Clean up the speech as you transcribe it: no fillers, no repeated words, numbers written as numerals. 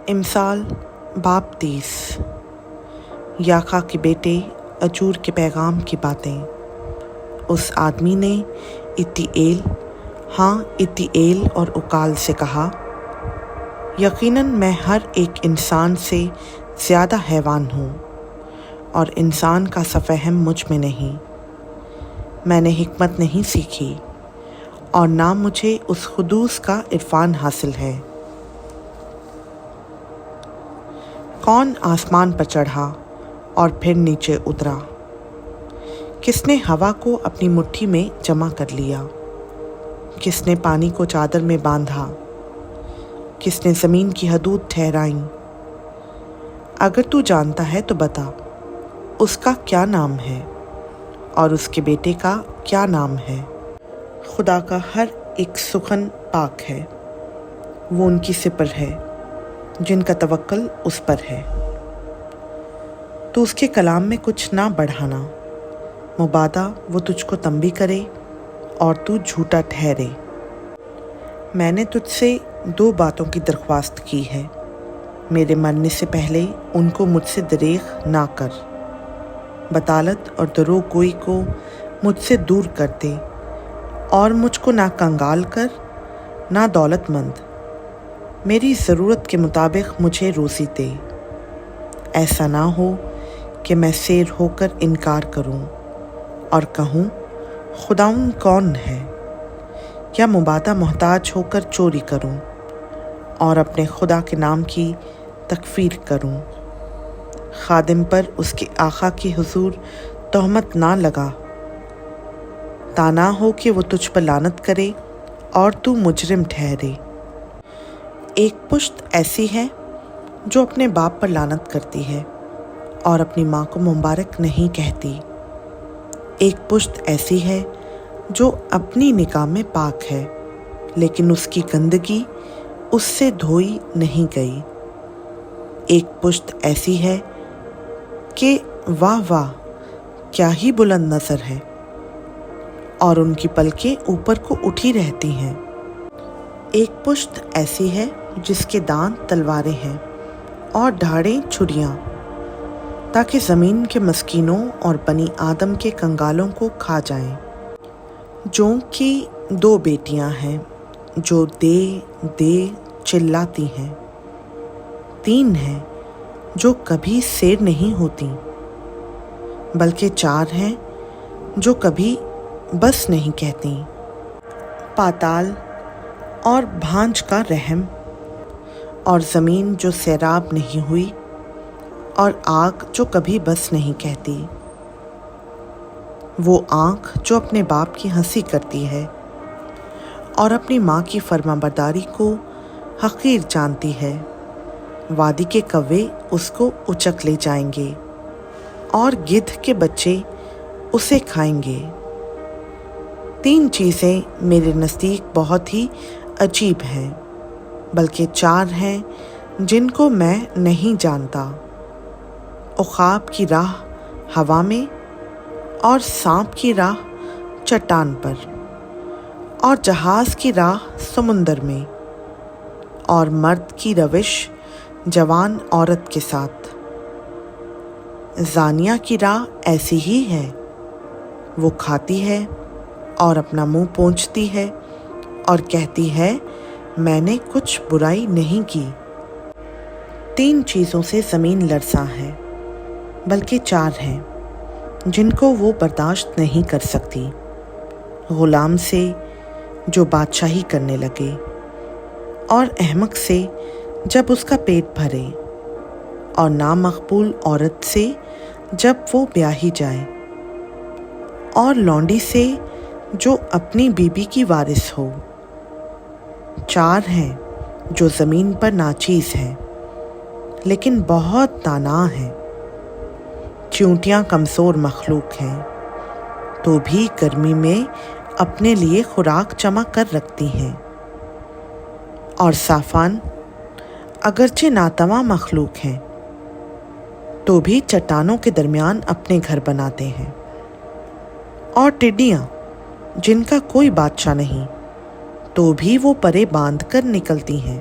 امثال باب 30 یاخا کے بیٹے اجور کے پیغام کی باتیں۔ اس آدمی نے اتییل اور اکال سے کہا، یقیناً میں ہر ایک انسان سے زیادہ حیوان ہوں اور انسان کا سا فہم مجھ میں نہیں۔ میں نے حکمت نہیں سیکھی اور نہ مجھے اس حدوث کا عرفان حاصل ہے۔ کون آسمان پر چڑھا اور پھر نیچے اترا؟ کس نے ہوا کو اپنی مٹھی میں جمع کر لیا؟ کس نے پانی کو چادر میں باندھا؟ کس نے زمین کی حدود ٹھہرائیں؟ اگر تو جانتا ہے تو بتا، اس کا کیا نام ہے اور اس کے بیٹے کا کیا نام ہے؟ خدا کا ہر ایک سخن پاک ہے، وہ ان کی سپر ہے جن کا توکل اس پر ہے۔ تو اس کے کلام میں کچھ نہ بڑھانا، مبادا وہ تجھ کو تنبیہ کرے اور تو جھوٹا ٹھہرے۔ میں نے تجھ سے 2 باتوں کی درخواست کی ہے، میرے مرنے سے پہلے ان کو مجھ سے دریغ نہ کر۔ بطالت اور دروغ گوئی کو مجھ سے دور کر دے اور مجھ کو نہ کنگال کر نہ دولت مند۔ میری ضرورت کے مطابق مجھے روزی دے، ایسا نہ ہو کہ میں سیر ہو کر انکار کروں اور کہوں خداوند کون ہے، یا مبادا محتاج ہو کر چوری کروں اور اپنے خدا کے نام کی تکفیر کروں۔ خادم پر اس کے آقا کے حضور تہمت نہ لگا، تا نہ ہو کہ وہ تجھ پر لعنت کرے اور تو مجرم ٹھہرے۔ ایک پشت ایسی ہے جو اپنے باپ پر لعنت کرتی ہے اور اپنی ماں کو مبارک نہیں کہتی۔ ایک پشت ایسی ہے جو اپنی نکاح میں پاک ہے لیکن اس کی گندگی اس سے دھوئی نہیں گئی۔ ایک پشت ایسی ہے کہ واہ واہ کیا ہی بلند نظر ہے، اور ان کی پلکیں اوپر کو اٹھی رہتی ہیں۔ ایک پشت ایسی ہے جس کے دانت تلواریں ہیں اور دھاڑیں چھریاں، تاکہ زمین کے مسکینوں اور بنی آدم کے کنگالوں کو کھا جائیں۔ جونک کی 2 بیٹیاں ہیں جو دے دے چلاتی ہیں، 3 ہیں جو کبھی سیر نہیں ہوتی، بلکہ 4 ہیں جو کبھی بس نہیں کہتی۔ پاتال اور بھانج کا رحم، اور زمین جو سیراب نہیں ہوئی، اور آگ جو کبھی بس نہیں کہتی۔ وہ آنکھ جو اپنے باپ کی ہنسی کرتی ہے اور اپنی ماں کی فرما برداری کو حقیر جانتی ہے، وادی کے کوے اس کو اچک لے جائیں گے اور گدھ کے بچے اسے کھائیں گے۔ 3 چیزیں میرے نزدیک بہت ہی عجیب ہیں، بلکہ 4 ہیں جن کو میں نہیں جانتا: عقاب کی راہ ہوا میں، اور سانپ کی راہ چٹان پر، اور جہاز کی راہ سمندر میں، اور مرد کی روش جوان عورت کے ساتھ۔ زانیہ کی راہ ایسی ہی ہے، وہ کھاتی ہے اور اپنا منہ پونچھتی ہے اور کہتی ہے میں نے کچھ برائی نہیں کی۔ 3 چیزوں سے زمین لرزاں ہے، بلکہ 4 ہیں جن کو وہ برداشت نہیں کر سکتی: غلام سے جو بادشاہی کرنے لگے، اور احمق سے جب اس کا پیٹ بھرے، اور نامقبول عورت سے جب وہ بیاہی جائے، اور لونڈی سے جو اپنی بیوی کی وارث ہو۔ 4 ہیں جو زمین پر ناچیز ہیں لیکن بہت دانا ہیں۔ چیونٹیاں کمزور مخلوق ہیں تو بھی گرمی میں اپنے لیے خوراک جمع کر رکھتی ہیں، اور صافان اگرچہ ناتواں مخلوق ہیں تو بھی چٹانوں کے درمیان اپنے گھر بناتے ہیں، اور ٹڈیاں جن کا کوئی بادشاہ نہیں تو بھی وہ پرے باندھ کر نکلتی ہیں۔